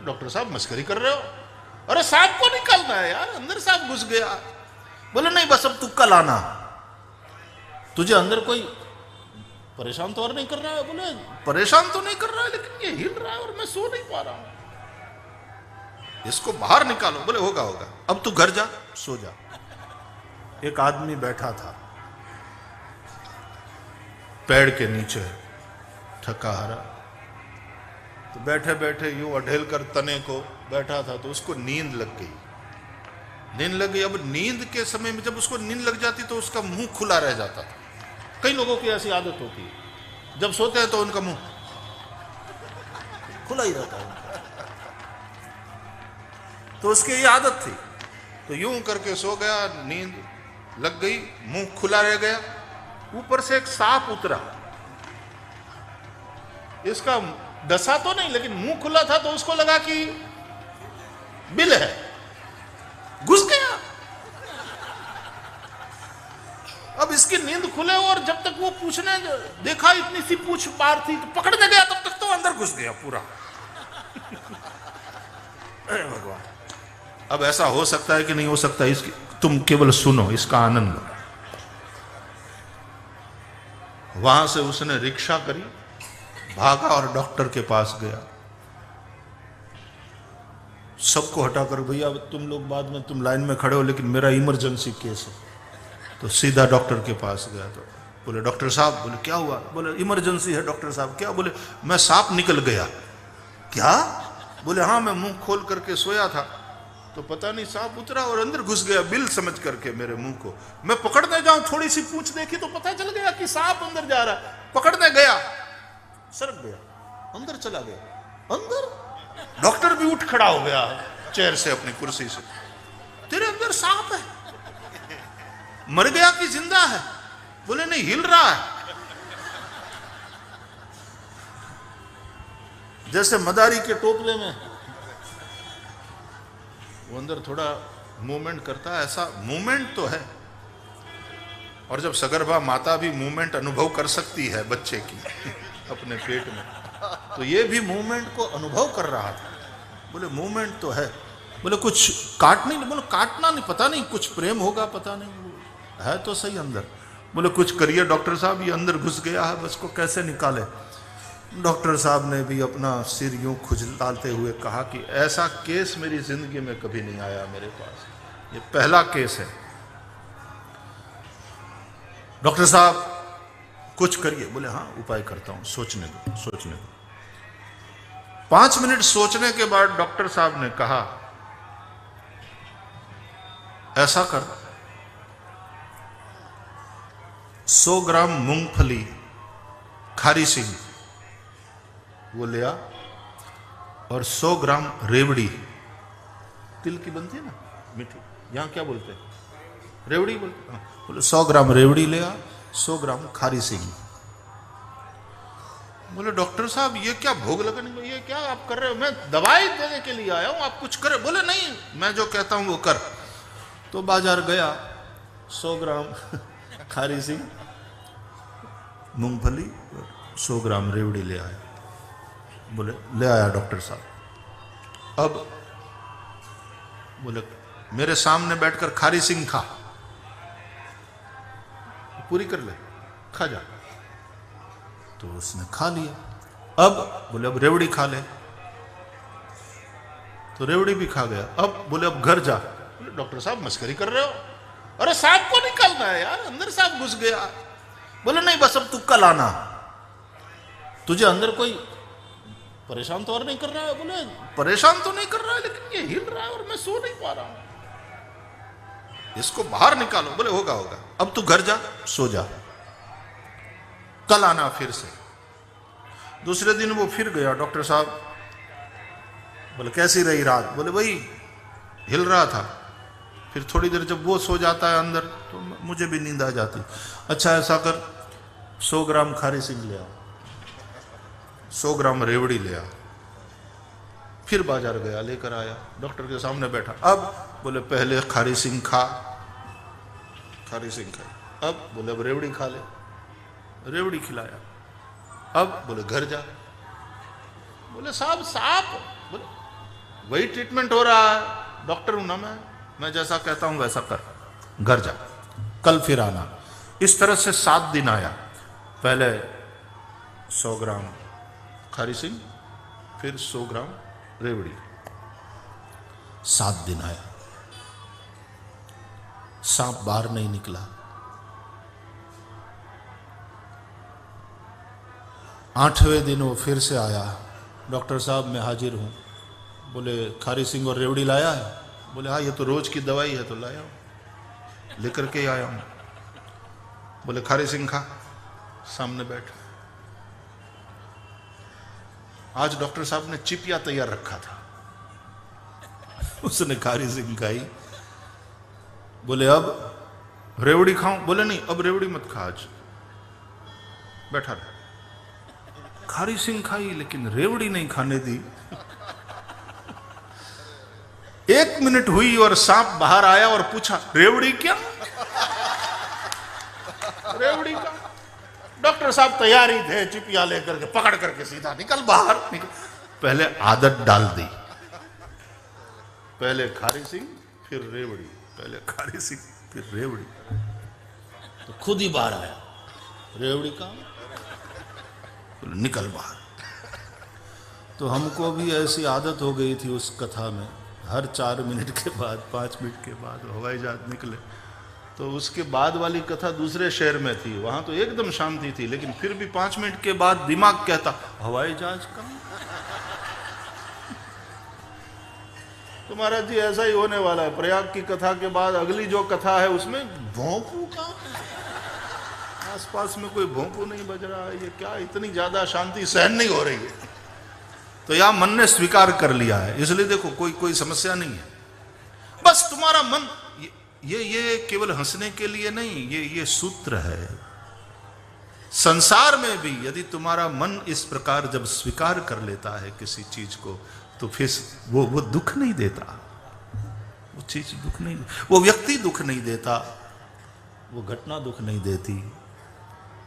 Doctor साहब मस्करी कर रहे हो? अरे सांप को निकालना है यार, अंदर सांप घुस गया। बोले नहीं बस अब तू कल आना, तुझे अंदर कोई परेशान तो और नहीं कर रहा है? बोले परेशान तो नहीं कर रहा है, लेकिन ये हिल रहा है और मैं सो नहीं पा रहा हूं, इसको बाहर निकालो। बोले होगा होगा, अब तू घर जा, सो जा। एक आदमी बैठा था पेड़ के नीचे, थका हारा, तो बैठे बैठे यूं अढेल कर तने को बैठा था, तो उसको नींद लग गई। नींद लग गई। अब नींद के समय में जब उसको नींद लग जाती तो उसका मुंह खुला रह जाता था। कई लोगों की ऐसी आदत होती है, जब सोते हैं तो उनका मुंह खुला ही रहता है, तो उसकी ये आदत थी। तो यूं करके सो गया, नींद लग गई, मुंह खुला रह गया। ऊपर से एक सांप उतरा, इसका डसा तो नहीं, लेकिन मुंह खुला था, तो उसको लगा कि बिल है, घुस गया। अब इसकी नींद खुले, और जब तक वो पूछने देखा इतनी सी पूछ पार थी, तो पकड़ने गया, तब तक तो अंदर घुस गया पूरा। भगवान, अब ऐसा हो सकता है कि नहीं हो सकता, इसकी तुम केवल सुनो, इसका आनंद लो। वहां से उसने रिक्शा करी, भागा और डॉक्टर के पास गया। सबको हटाकर, भैया तुम लोग बाद में, तुम लाइन में खड़े हो, लेकिन मेरा इमरजेंसी केस है। तो सीधा डॉक्टर के पास गया। तो बोले डॉक्टर साहब, बोले क्या हुआ? बोले इमरजेंसी है डॉक्टर साहब। क्या? बोले मैं सांप निकल गया। क्या? बोले हाँ, मैं मुंह खोल करके सोया था, तो पता नहीं सांप उतरा और अंदर घुस गया, बिल समझ करके मेरे मुंह को। मैं पकड़ने जाऊं, थोड़ी सी पूंछ देखी तो पता चल गया कि सांप अंदर जा रहा है। पकड़ने गया, सरक गया, अंदर चला गया। अंदर डॉक्टर भी उठ खड़ा हो गया चेयर से, अपनी कुर्सी से। तेरे अंदर सांप है, मर गया कि जिंदा है? बोले नहीं, हिल रहा है, जैसे मदारी के टोपले में वो अंदर थोड़ा मूवमेंट करता है, ऐसा मूवमेंट तो है। और जब सगर्भा माता भी मूवमेंट अनुभव कर सकती है बच्चे की अपने पेट में, तो ये भी मूवमेंट को अनुभव कर रहा था। बोले मूवमेंट तो है। बोले कुछ काटने नहीं? बोले काटना नहीं, पता नहीं, कुछ प्रेम होगा, पता नहीं, है तो सही अंदर। बोले कुछ करिए डॉक्टर साहब, ये अंदर घुस गया है, बस को कैसे निकाले? डॉक्टर साहब ने भी अपना सिर यूं खुजलाते हुए कहा कि ऐसा केस मेरी जिंदगी में कभी नहीं आया मेरे पास, ये पहला केस है। डॉक्टर साहब कुछ करिए। बोले हाँ उपाय करता हूं, सोचने दो, सोचने दो। 5 मिनट सोचने के बाद डॉक्टर साहब ने कहा ऐसा कर, 100 ग्राम मूंगफली खारी सिंह वो लिया, और 100 ग्राम रेवड़ी, तिल की बनती है ना मीठी, यहां क्या बोलते हैं, रेवड़ी बोलते हैं। बोले 100 ग्राम रेवड़ी लिया, 100 ग्राम खारी सिंह। बोले डॉक्टर साहब ये क्या भोग लगने में, ये क्या आप कर रहे हो? मैं दवाई देने के लिए आया हूं, आप कुछ करें। बोले नहीं, मैं जो कहता हूं वो कर। तो बाजार गया, 100 ग्राम खारी सिंह, मूंगफली, 100 ग्राम रेवड़ी ले आया। बोले ले आया डॉक्टर साहब। अब बोले मेरे सामने बैठकर खारी सिंह खा, पूरी कर ले, खा जा। तो उसने खा लिया। अब बोले अब रेवड़ी खा ले, तो रेवड़ी भी खा गया। अब बोले अब घर जा। बोले डॉक्टर साहब मस्करी कर रहे हो? अरे सांप को निकालना है यार, अंदर सांप घुस गया। बोले नहीं बस अब तू कल आना, तुझे अंदर कोई परेशान तो और नहीं कर रहा है? बोले परेशान तो नहीं कर रहा है, लेकिन ये हिल रहा है और मैं सो नहीं पा रहा हूं, इसको बाहर निकालो। बोले होगा होगा, अब तू घर जा, सो जा, कल आना फिर से। दूसरे दिन वो फिर गया। डॉक्टर साहब बोले कैसी रही रात? बोले वही हिल रहा था, फिर थोड़ी देर जब वो सो जाता है अंदर तो मुझे भी नींद आ जाती। अच्छा ऐसा कर, 100 ग्राम खारी सिंह ले आओ, 100 ग्राम रेवड़ी ले आ। फिर बाजार गया, लेकर आया, डॉक्टर के सामने बैठा। अब बोले पहले खारी सिंह खा, खारी सिंह खाई। अब बोले अब रेवड़ी खा ले, रेवड़ी खिलाया। अब बोले घर जा। बोले साहब सांप, बोले वही ट्रीटमेंट हो रहा है, डॉक्टर हूं ना मैं जैसा कहता हूं वैसा कर, घर जा, कल फिर आना। इस तरह से 7 दिन आया। पहले 100 ग्राम खारी सिंह, फिर 100 ग्राम रेवड़ी। 7 दिन आया, सांप बाहर नहीं निकला। 8वें दिन वो फिर से आया, डॉक्टर साहब मैं हाजिर हूं। बोले खारी सिंह और रेवड़ी लाया है? बोले हाँ, ये तो रोज की दवाई है तो लाया हूं, लेकर के आया हूं। बोले खारी सिंह खा, सामने बैठ। आज डॉक्टर साहब ने चिपिया तैयार रखा था, उसने खारी सिंह खाई। बोले अब रेवड़ी खाऊं? बोले नहीं, अब रेवड़ी मत खा, आज बैठा रहा। खारी सिंह खाई लेकिन रेवड़ी नहीं खाने दी। 1 मिनट हुई और सांप बाहर आया और पूछा रेवड़ी क्या? रेवड़ी का। डॉक्टर साहब तैयार ही थे, चिपिया लेकर के पकड़ करके सीधा निकल बाहर। पहले आदत डाल दी, पहले खारी सिंह फिर रेवड़ी, पहले खारी सिंह फिर रेवड़ी, तो खुद ही बाहर आया, रेवड़ी का, निकल बाहर। तो हमको भी ऐसी आदत हो गई थी उस कथा में, हर 4 मिनट के बाद, 5 मिनट के बाद हवाई जहाज निकले। तो उसके बाद वाली कथा दूसरे शहर में थी, वहां तो एकदम शांति थी, लेकिन फिर भी 5 मिनट के बाद दिमाग कहता हवाई जहाज कहां? तो महाराज जी ऐसा ही होने वाला है। प्रयाग की कथा के बाद अगली जो कथा है उसमें भोंपू का, आसपास में कोई भोंपू नहीं बज रहा है, ये क्या इतनी ज्यादा शांति सहन नहीं हो रही है। तो यह मन ने स्वीकार कर लिया है, इसलिए देखो कोई समस्या नहीं है। बस तुम्हारा मन, ये केवल हंसने के लिए नहीं, ये सूत्र है। संसार में भी यदि तुम्हारा मन इस प्रकार जब स्वीकार कर लेता है किसी चीज को, तो फिर वो दुख नहीं देता, वो चीज दुख नहीं, वो व्यक्ति दुख नहीं देता, वो घटना दुख नहीं देती,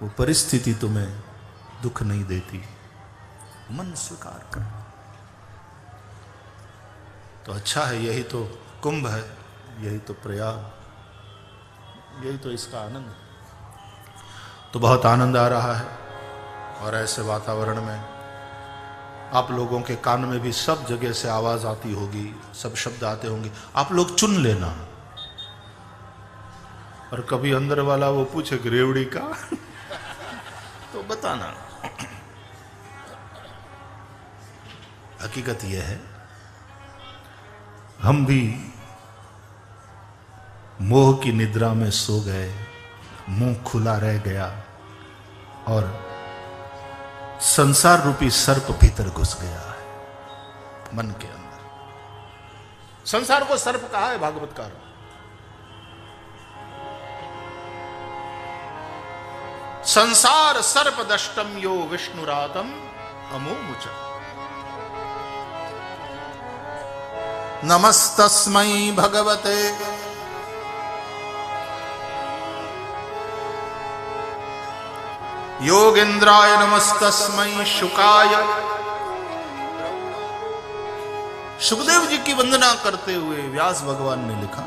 वो परिस्थिति तुम्हें दुख नहीं देती। मन स्वीकार कर तो अच्छा है। यही तो कुंभ है, यही तो प्रयाग, यही तो इसका आनंद है। तो बहुत आनंद आ रहा है, और ऐसे वातावरण में आप लोगों के कान में भी सब जगह से आवाज आती होगी, सब शब्द आते होंगे, आप लोग चुन लेना। और कभी अंदर वाला वो पूछे कि रेवड़ी का तो बताना। हकीकत यह है, हम भी मोह की निद्रा में सो गए, मुंह खुला रह गया, और संसार रूपी सर्प भीतर घुस गया है मन के अंदर। संसार को सर्प कहा है भागवतकार। संसार सर्प दष्टम यो विष्णुरातम अमोमुच, नमस्तस्मै भगवते योगेंद्राय, नमस्तस्मै शुकाय। सुखदेव जी की वंदना करते हुए व्यास भगवान ने लिखा,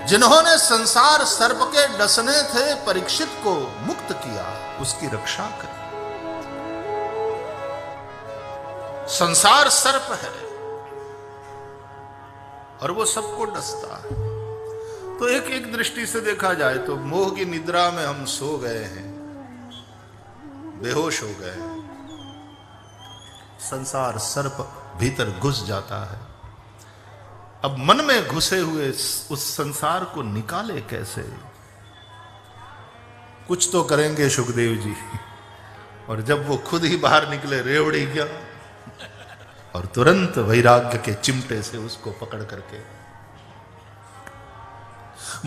जिन्होंने संसार सर्प के डसने थे परीक्षित को मुक्त किया, उसकी रक्षा करी। संसार सर्प है और वो सबको डसता है। तो एक दृष्टि से देखा जाए तो मोह की निद्रा में हम सो गए हैं, बेहोश हो गए हैं, संसार सर्प भीतर घुस जाता है। अब मन में घुसे हुए उस संसार को निकाले कैसे? कुछ तो करेंगे सुखदेव जी। और जब वो खुद ही बाहर निकले, रेवड़ी क्या, और तुरंत वैराग्य के चिमटे से उसको पकड़ करके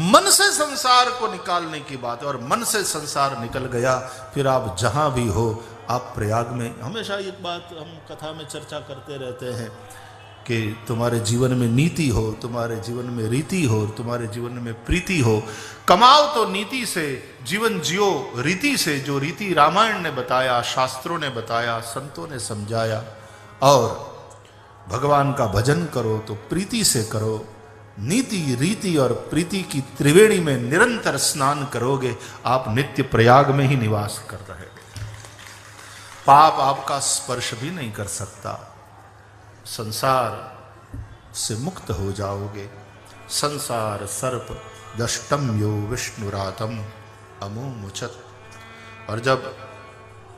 मन से संसार को निकालने की बात है। और मन से संसार निकल गया, फिर आप जहां भी हो, आप प्रयाग में, हमेशा एक बात हम कथा में चर्चा करते रहते हैं कि तुम्हारे जीवन में नीति हो, तुम्हारे जीवन में रीति हो, तुम्हारे जीवन में प्रीति हो। कमाओ तो नीति से, जीवन जियो रीति से, जो रीति रामायण ने बताया, शास्त्रों ने बताया, संतों ने समझाया। और भगवान का भजन करो तो प्रीति से करो। नीति, रीति और प्रीति की त्रिवेणी में निरंतर स्नान करोगे, आप नित्य प्रयाग में ही निवास कर रहे हो। पाप आपका स्पर्श भी नहीं कर सकता। संसार से मुक्त हो जाओगे। संसार सर्प दष्टम यो विष्णुरातम अमो मुचत। और जब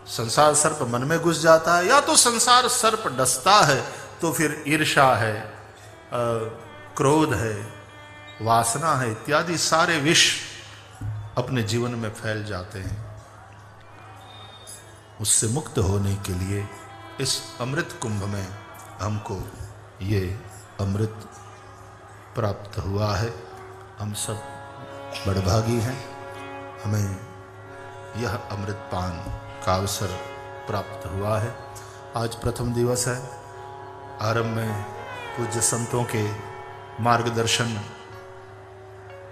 संसार सर्प मन में घुस जाता है, या तो संसार सर्प डसता है तो फिर ईर्ष्या है, क्रोध है, वासना है, इत्यादि सारे विष अपने जीवन में फैल जाते हैं। उससे मुक्त होने के लिए इस अमृत कुंभ में हमको ये अमृत प्राप्त हुआ है। हम सब बड़भागी हैं, हमें यह अमृत पान का अवसर प्राप्त हुआ है। आज प्रथम दिवस है। आरंभ में पूज्य संतों के मार्गदर्शन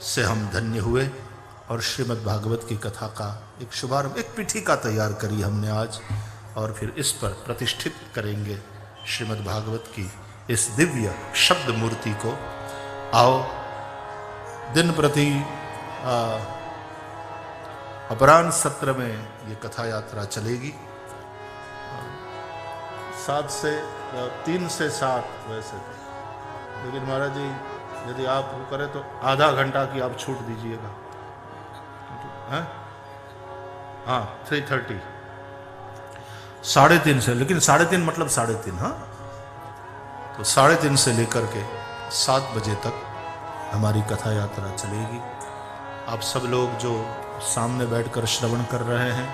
से हम धन्य हुए और श्रीमद् भागवत की कथा का एक शुभारंभ, एक पीठिका तैयार करी हमने आज, और फिर इस पर प्रतिष्ठित करेंगे श्रीमद् भागवत की इस दिव्य शब्द मूर्ति को। आओ, दिन प्रति अपराह्न सत्र में ये कथा यात्रा चलेगी। 3 से 7 वैसे तो, लेकिन महाराज जी यदि आप वो करें तो आधा घंटा की आप छूट दीजिएगा। हाँ 3:30, 3:30 से, लेकिन 3:30 मतलब 3:30, हाँ। तो 3:30 से लेकर के 7 बजे तक हमारी कथा यात्रा चलेगी। आप सब लोग जो सामने बैठकर श्रवण कर रहे हैं,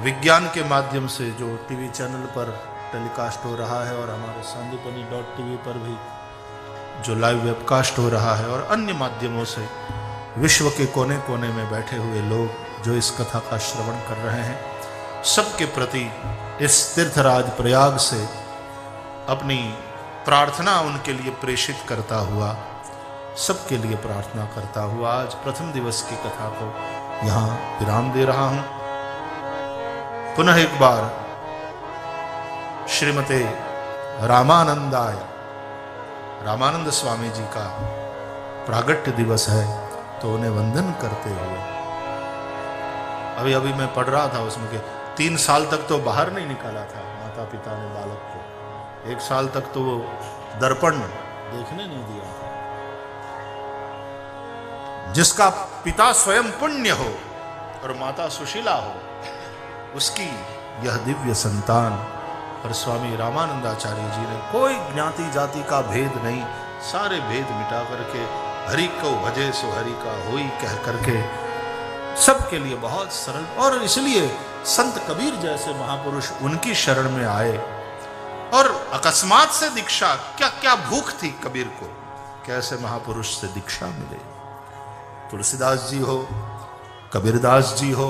विज्ञान के माध्यम से जो टीवी चैनल पर टेलीकास्ट हो रहा है, और हमारे सांदीपनि.tv पर भी जो लाइव वेबकास्ट हो रहा है, और अन्य माध्यमों से विश्व के कोने कोने में बैठे हुए लोग जो इस कथा का श्रवण कर रहे हैं, सबके प्रति इस तीर्थराज प्रयाग से अपनी प्रार्थना उनके लिए प्रेषित करता हुआ, सबके लिए प्रार्थना करता हुआ आज प्रथम दिवस की कथा को यहाँ विराम दे रहा हूँ। पुनः एक बार श्रीमते रामानंदाय, रामानंद स्वामी जी का प्रागट्य दिवस है, तो उन्हें वंदन करते हुए, अभी मैं पढ़ रहा था उसमें कि 3 साल तक तो बाहर नहीं निकाला था माता पिता ने बालक को, 1 साल तक तो वो दर्पण देखने नहीं दिया था। जिसका पिता स्वयं पुण्य हो और माता सुशीला हो, उसकी यह दिव्य संतान। और स्वामी रामानंदाचार्य जी ने कोई ज्ञाति जाति का भेद नहीं, सारे भेद मिटा करके हरि को भजे सो हरि का होई कह करके सबके लिए बहुत सरल। और इसलिए संत कबीर जैसे महापुरुष उनकी शरण में आए, और अकस्मात से दीक्षा, क्या क्या भूख थी कबीर को, कैसे महापुरुष से दीक्षा मिले। तुलसीदास जी हो, कबीरदास जी हो,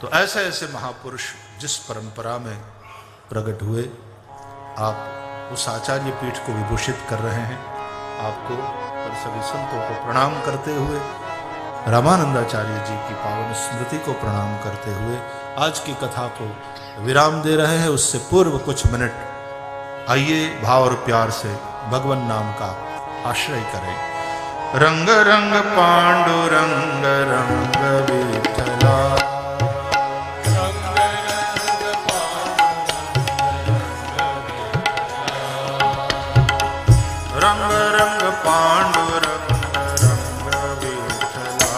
तो ऐसे ऐसे महापुरुष जिस परंपरा में प्रकट हुए, आप उस आचार्य पीठ को विभूषित कर रहे हैं। आपको और सभी संतों को प्रणाम करते हुए, रामानंदाचार्य जी की पावन स्मृति को प्रणाम करते हुए आज की कथा को विराम दे रहे हैं। उससे पूर्व कुछ मिनट आइए भाव और प्यार से भगवान नाम का आश्रय करें। रंग रंग पांडुरंग रंग विठला, रंग रंग पांडुरंग रंग विठला।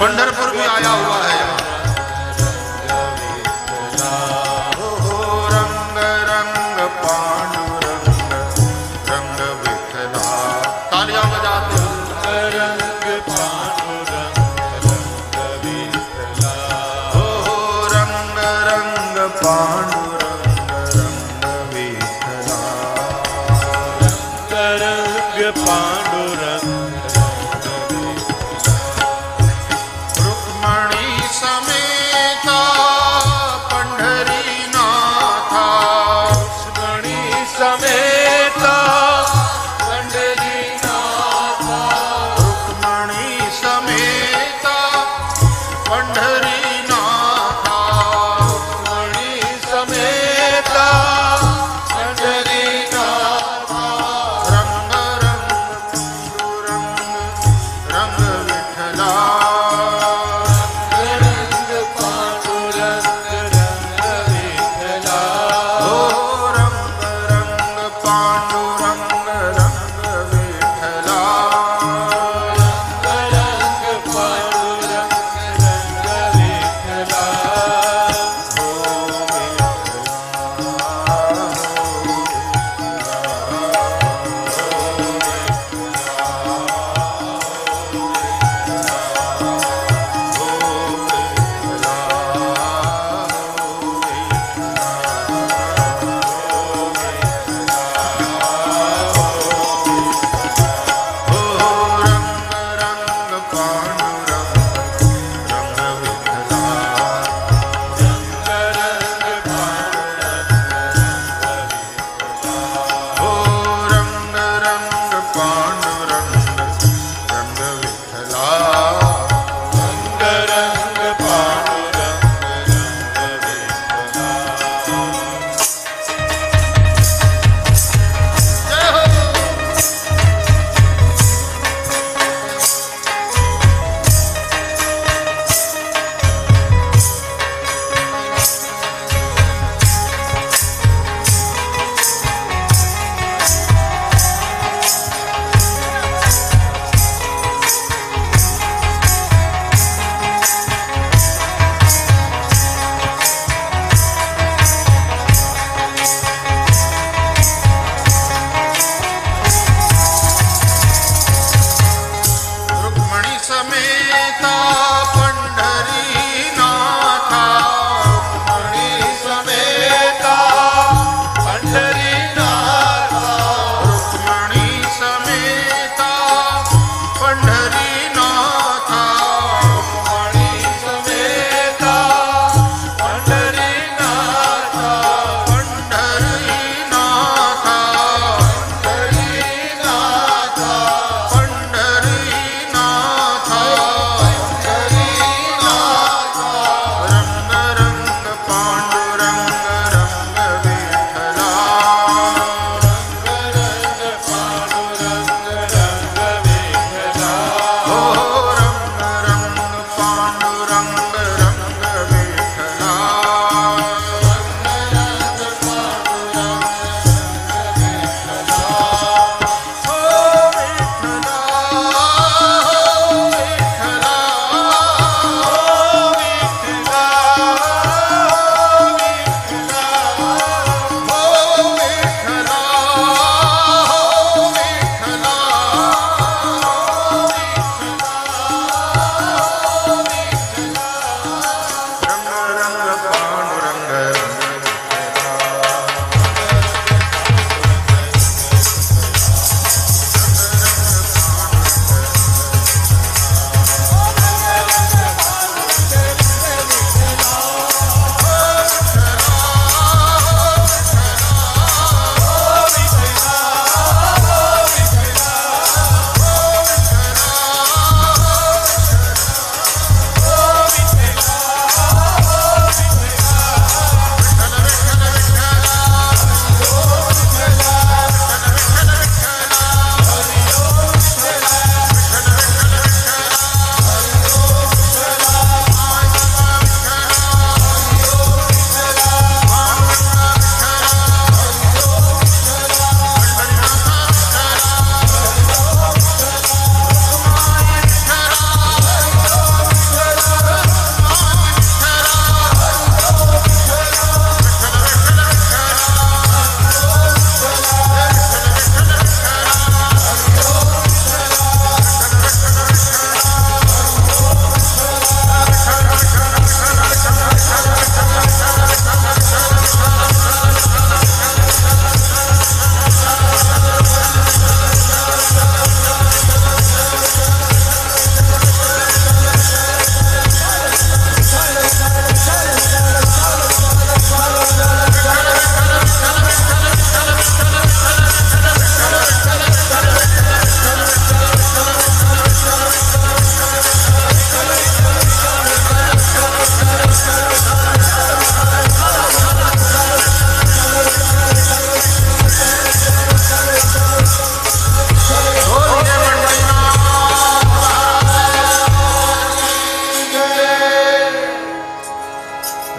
पंढरपुर भी आया हुआ है यहाँ। रंग रंग पांडुरंग रंग विठला। तालियां बजाते रंग पांडुरंग रंग विठला। रंग रंग पांडुरंग पांडुरंग रुक्मणी समेता पंढरी नाथा।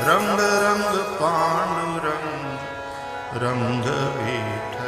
रंग रंग पांडुरंग रंग विठ्ठल।